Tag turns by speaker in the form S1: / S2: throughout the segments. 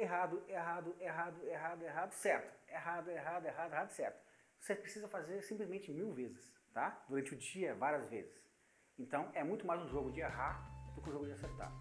S1: errado, errado, errado, errado, errado, certo. Errado, errado, errado, errado, certo. Você precisa fazer simplesmente 1000 vezes, tá? Durante o dia, várias vezes. Então, é muito mais um jogo de errar do que um jogo de acertar.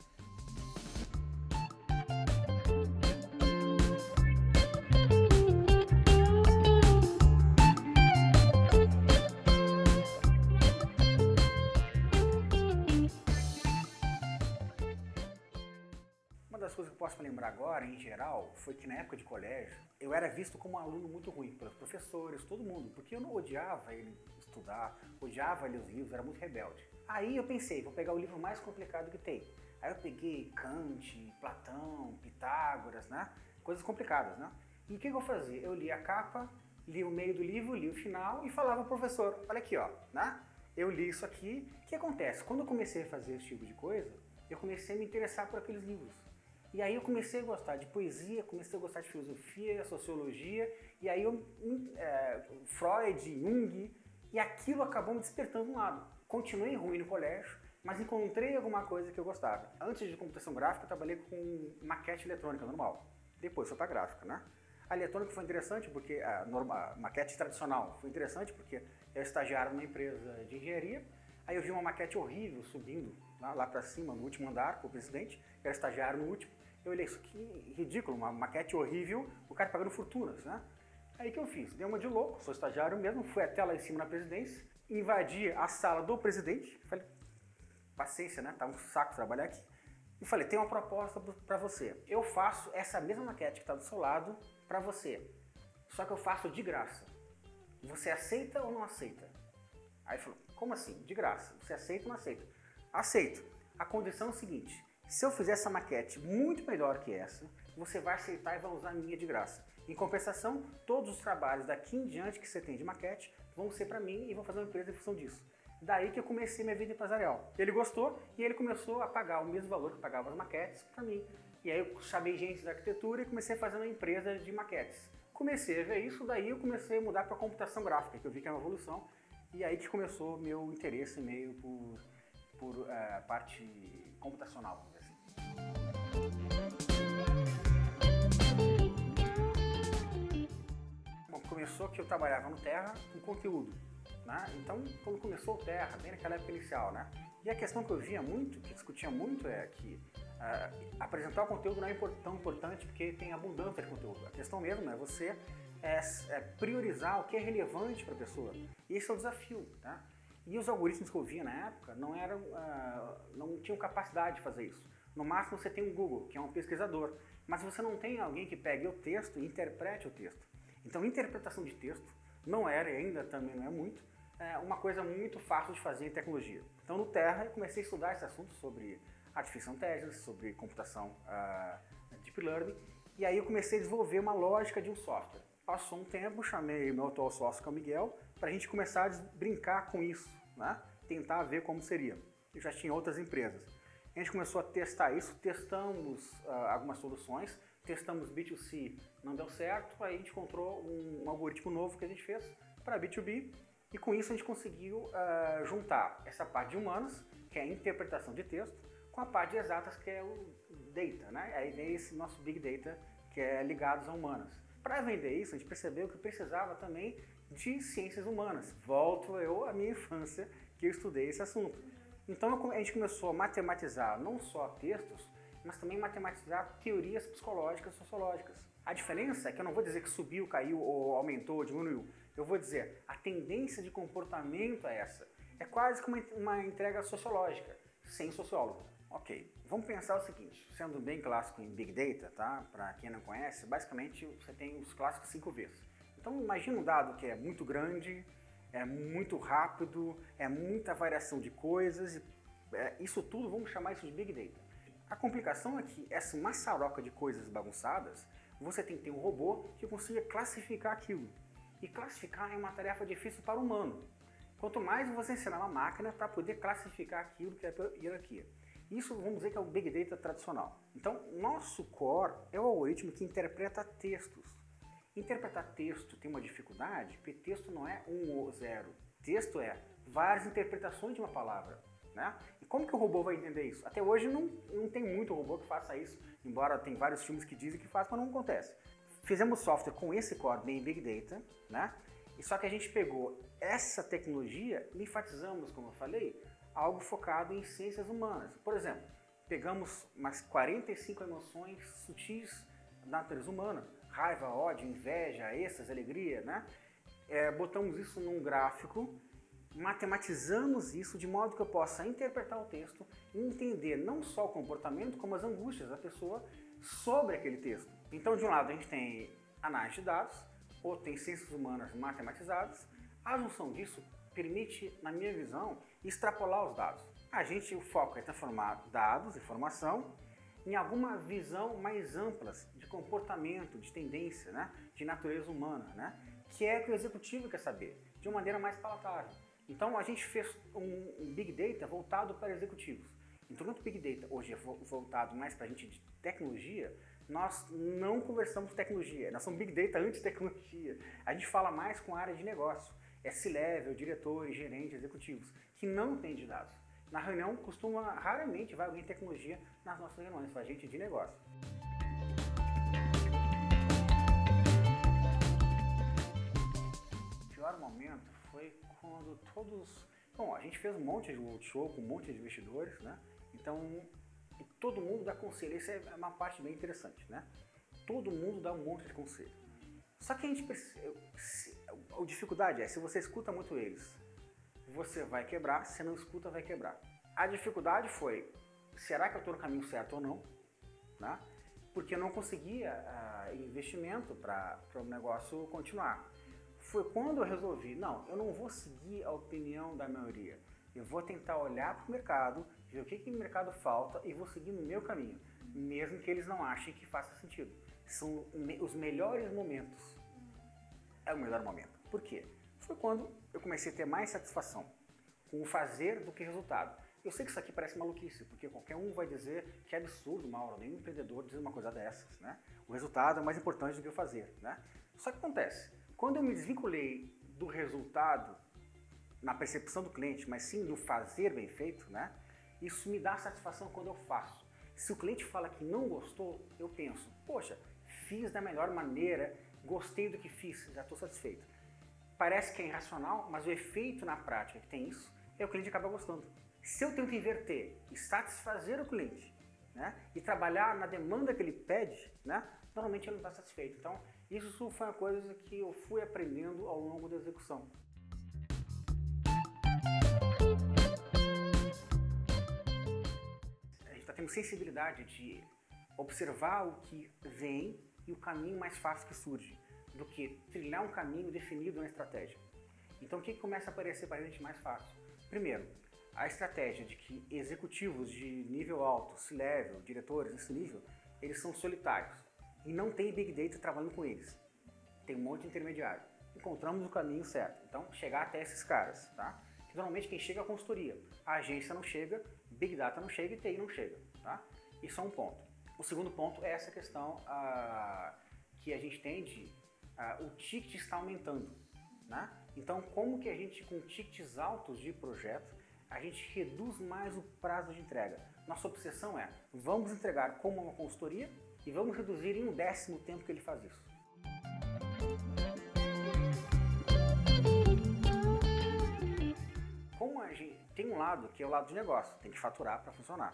S1: Uma das coisas que eu posso me lembrar agora, em geral, foi que na época de colégio, eu era visto como um aluno muito ruim pelos professores, todo mundo, porque eu não odiava ele estudar, odiava ler os livros, era muito rebelde. Aí eu pensei, vou pegar o livro mais complicado que tem. Aí eu peguei Kant, Platão, Pitágoras, né? Coisas complicadas, né? E o que eu fazia? Eu lia a capa, lia o meio do livro, lia o final e falava ao professor, olha aqui, ó, né? Eu li isso aqui. O que acontece? Quando eu comecei a fazer esse tipo de coisa, eu comecei a me interessar por aqueles livros. E aí eu comecei a gostar de poesia, comecei a gostar de filosofia, sociologia, e aí Freud, Jung, e aquilo acabou me despertando um lado. Continuei ruim no colégio, mas encontrei alguma coisa que eu gostava. Antes de computação gráfica, eu trabalhei com maquete eletrônica normal. Depois foi para gráfica, né? A eletrônica foi interessante porque a maquete tradicional foi interessante porque eu estagiava numa empresa de engenharia. Aí eu vi uma maquete horrível subindo lá para cima, no último andar, com o presidente, que era estagiário no último. Eu olhei, isso que ridículo, uma maquete horrível, o cara pagando fortunas, né? Aí o que eu fiz? Dei uma de louco, sou estagiário mesmo, fui até lá em cima na presidência, invadi a sala do presidente, falei, paciência, né? Tá um saco trabalhar aqui. E falei, tem uma proposta para você. Eu faço essa mesma maquete que está do seu lado para você, só que eu faço de graça. Você aceita ou não aceita? Aí falou, como assim? De graça. Você aceita ou não aceita? Aceito. A condição é o seguinte, se eu fizer essa maquete muito melhor que essa, você vai aceitar e vai usar a minha de graça. Em compensação, todos os trabalhos daqui em diante que você tem de maquete vão ser para mim e vão fazer uma empresa em função disso. Daí que eu comecei minha vida empresarial. Ele gostou e ele começou a pagar o mesmo valor que pagava as maquetes para mim. E aí eu chamei gente da arquitetura e comecei a fazer uma empresa de maquetes. Comecei a ver isso, daí eu comecei a mudar para computação gráfica, que eu vi que era uma evolução. E aí que começou meu interesse meio por parte computacional, vamos dizer assim. Bom, começou que eu trabalhava no Terra com conteúdo, né? Então, quando começou o Terra, bem naquela época inicial, né? E a questão que eu via muito, que discutia muito, é que apresentar o conteúdo não é tão importante porque tem abundância de conteúdo. A questão mesmo é você priorizar o que é relevante para a pessoa. E esse é o desafio, tá? E os algoritmos que eu via na época não tinham capacidade de fazer isso. No máximo você tem um Google, que é um pesquisador, mas você não tem alguém que pegue o texto e interprete o texto. Então, interpretação de texto não era, e ainda também não é muito, uma coisa muito fácil de fazer em tecnologia. Então, no Terra, eu comecei a estudar esse assunto sobre Artificial Intelligence, sobre computação Deep Learning, e aí eu comecei a desenvolver uma lógica de um software. Passou um tempo, chamei meu atual sócio, que é o Miguel, para a gente começar a brincar com isso, né? Tentar ver como seria. Eu já tinha outras empresas. A gente começou a testar isso, testamos algumas soluções, testamos B2C, não deu certo, aí a gente encontrou um algoritmo novo que a gente fez para B2B, e com isso a gente conseguiu juntar essa parte de humanas, que é a interpretação de texto, com a parte de exatas, que é o data, né? Aí vem esse nosso Big Data, que é ligados a humanas. Para vender isso, a gente percebeu que precisava também de ciências humanas. Volto eu à minha infância, que eu estudei esse assunto. Então a gente começou a matematizar não só textos, mas também matematizar teorias psicológicas e sociológicas. A diferença é que eu não vou dizer que subiu, caiu, ou aumentou, ou diminuiu. Eu vou dizer, a tendência de comportamento é essa. É quase como uma entrega sociológica, sem sociólogo. Ok, vamos pensar o seguinte, sendo bem clássico em Big Data, tá? Para quem não conhece, basicamente você tem os clássicos 5 Vs. Então imagina um dado que é muito grande, é muito rápido, é muita variação de coisas, isso tudo vamos chamar isso de Big Data. A complicação é que essa maçaroca de coisas bagunçadas, você tem que ter um robô que consiga classificar aquilo. E classificar é uma tarefa difícil para o humano. Quanto mais você ensinar uma máquina para poder classificar aquilo que é hierarquia. Isso vamos dizer que é o Big Data tradicional. Então, nosso core é o algoritmo que interpreta textos. Interpretar texto tem uma dificuldade, porque texto não é 1 ou 0. Texto é várias interpretações de uma palavra, né? E como que o robô vai entender isso? Até hoje não tem muito robô que faça isso embora tem vários filmes que dizem que faz, mas não acontece. Fizemos software com esse core bem Big Data, né? E só que a gente pegou essa tecnologia e enfatizamos, como eu falei, algo focado em ciências humanas. Por exemplo, pegamos umas 45 emoções sutis da natureza humana, raiva, ódio, inveja, êxtase, alegria, né? Botamos isso num gráfico, matematizamos isso de modo que eu possa interpretar o texto e entender não só o comportamento, como as angústias da pessoa sobre aquele texto. Então, de um lado, a gente tem análise de dados, ou tem ciências humanas matematizadas. A junção disso permite, na minha visão, extrapolar os dados. O foco é transformar dados, informação, em alguma visão mais ampla de comportamento, de tendência, né? De natureza humana, né? Que é o que o executivo quer saber, de uma maneira mais palatável. Então a gente fez um Big Data voltado para executivos. Então, enquanto o Big Data hoje é voltado mais para a gente de tecnologia, nós não conversamos tecnologia, nós somos Big Data antes de tecnologia. A gente fala mais com a área de negócio, C-level, diretores, gerentes, executivos, que não tem de dados. Na reunião, raramente vai alguém de tecnologia nas nossas reuniões, vai gente de negócio. O pior momento foi quando a gente fez um monte de workshop com um monte de investidores, né? Então, todo mundo dá conselho, isso é uma parte bem interessante, né? Todo mundo dá um monte de conselho. Só que a dificuldade é, se você escuta muito eles, você vai quebrar, se não escuta, vai quebrar. A dificuldade foi, será que eu estou no caminho certo ou não? Né? Porque eu não conseguia investimento para o negócio continuar. Foi quando eu resolvi, não, eu não vou seguir a opinião da maioria. Eu vou tentar olhar para o mercado, ver o que o mercado falta e vou seguir no meu caminho, mesmo que eles não achem que faça sentido. São os melhores momentos. É o melhor momento. Por quê? Foi quando eu comecei a ter mais satisfação com o fazer do que resultado. Eu sei que isso aqui parece maluquice, porque qualquer um vai dizer que é absurdo, Mauro, nenhum empreendedor diz uma coisa dessas, né? O resultado é mais importante do que o fazer, né? Só que acontece, quando eu me desvinculei do resultado na percepção do cliente, mas sim do fazer bem feito, né? Isso me dá satisfação quando eu faço. Se o cliente fala que não gostou, eu penso, poxa, fiz da melhor maneira, gostei do que fiz, já estou satisfeito. Parece que é irracional, mas o efeito na prática que tem isso é o cliente acaba gostando. Se eu tento inverter e satisfazer o cliente, né, e trabalhar na demanda que ele pede, né, normalmente ele não está satisfeito. Então, isso foi uma coisa que eu fui aprendendo ao longo da execução. A gente está tendo sensibilidade de observar o que vem e o caminho mais fácil que surge, do que trilhar um caminho definido na estratégia. Então, o que começa a aparecer para a gente mais fácil? Primeiro, a estratégia de que executivos de nível alto, C-level, diretores nesse nível, eles são solitários e não tem Big Data trabalhando com eles. Tem um monte de intermediário. Encontramos o caminho certo. Então, chegar até esses caras, tá? Que normalmente quem chega é a consultoria. A agência não chega, Big Data não chega e TI não chega, tá? Isso é um ponto. O segundo ponto é essa questão que a gente tem de o ticket está aumentando, né? Então, como que a gente, com tickets altos de projeto, a gente reduz mais o prazo de entrega? Nossa obsessão é, vamos entregar como uma consultoria e vamos reduzir em 1/10 o tempo que ele faz isso. Como a gente tem um lado que é o lado de negócio, tem que faturar para funcionar.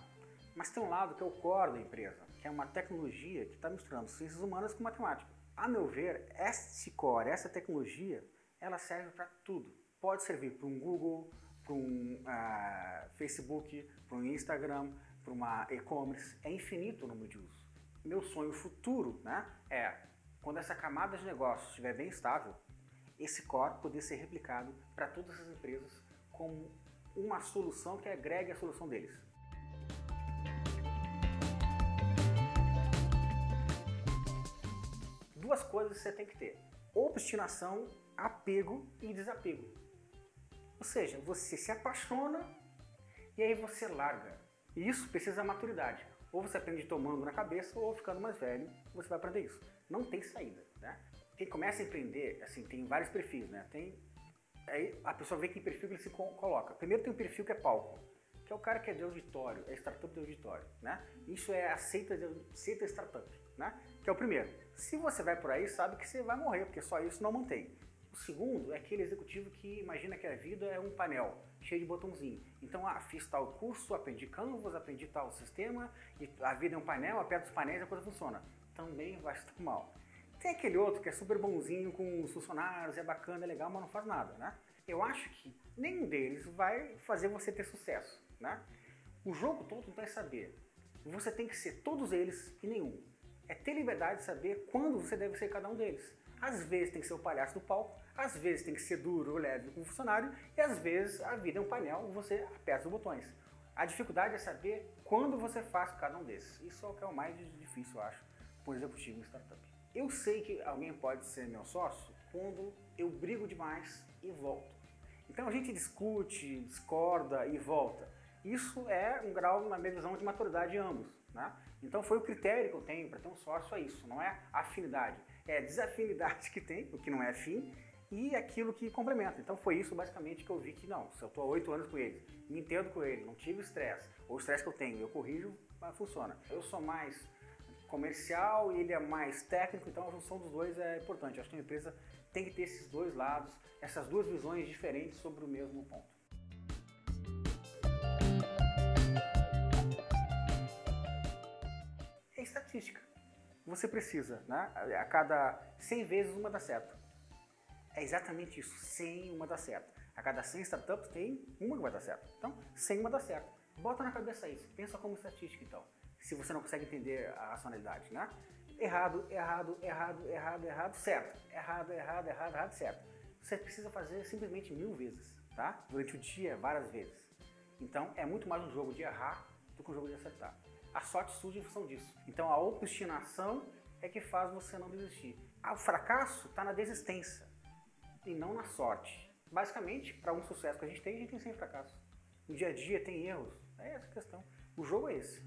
S1: Mas tem um lado que é o core da empresa, que é uma tecnologia que está misturando ciências humanas com matemática. A meu ver, esse core, essa tecnologia, ela serve para tudo. Pode servir para um Google, para um Facebook, para um Instagram, para uma e-commerce. É infinito o número de usos. Meu sonho futuro, né, é, quando essa camada de negócio estiver bem estável, esse core poder ser replicado para todas as empresas como uma solução que agregue a solução deles. Duas coisas você tem que ter: obstinação, apego e desapego. Ou seja, você se apaixona e aí você larga. E isso precisa de maturidade. Ou você aprende tomando na cabeça, ou ficando mais velho, você vai aprender isso. Não tem saída, né? Quem começa a empreender, assim, tem vários perfis, né? Aí a pessoa vê que perfil que ele se coloca. Primeiro tem um perfil que é palco, que é o cara que é de auditório, é startup de auditório, né? Isso é a seita startup, né? Que é o primeiro. Se você vai por aí, sabe que você vai morrer, porque só isso não mantém. O segundo é aquele executivo que imagina que a vida é um painel cheio de botãozinho. Então, fiz tal curso, aprendi Canvas, aprendi tal sistema, e a vida é um painel, aperta os painéis e a coisa funciona. Também vai estar mal. Tem aquele outro que é super bonzinho com os funcionários, é bacana, é legal, mas não faz nada, né? Eu acho que nenhum deles vai fazer você ter sucesso, né? O jogo todo não é saber. Você tem que ser todos eles e nenhum. É ter liberdade de saber quando você deve ser cada um deles. Às vezes tem que ser o palhaço do palco, às vezes tem que ser duro ou leve com o funcionário, e às vezes a vida é um painel e você aperta os botões. A dificuldade é saber quando você faz cada um desses. Isso é o que é o mais difícil, eu acho, para um executivo em startup. Eu sei que alguém pode ser meu sócio quando eu brigo demais e volto. Então a gente discute, discorda e volta. Isso é um grau, na minha visão, de maturidade de ambos, né? Então foi o critério que eu tenho para ter um sócio, é isso, não é afinidade. É a desafinidade que tem, o que não é afim, e aquilo que complementa. Então foi isso basicamente que eu vi que não, se eu estou há 8 anos com ele, me entendo com ele, não tive estresse, ou o estresse que eu tenho, eu corrijo, funciona. Eu sou mais comercial e ele é mais técnico, então a junção dos dois é importante. Eu acho que uma empresa tem que ter esses dois lados, essas duas visões diferentes sobre o mesmo ponto. É estatística. Você precisa, né? A cada 100 vezes uma dá certo. É exatamente isso, 100 uma dá certo. A cada 100 startups tem uma que vai dar certo. Então, 100 uma dá certo. Bota na cabeça isso, pensa como estatística então. Se você não consegue entender a racionalidade, né? Errado, errado, errado, errado, errado, certo. Errado, errado, errado, errado, certo. Você precisa fazer simplesmente 1000 vezes, tá? Durante o dia, várias vezes. Então, é muito mais um jogo de errar do que um jogo de acertar. A sorte surge em função disso. Então, a obstinação é que faz você não desistir. O fracasso está na desistência e não na sorte. Basicamente, para um sucesso que a gente tem sempre fracasso. No dia a dia tem erros. É essa a questão. O jogo é esse.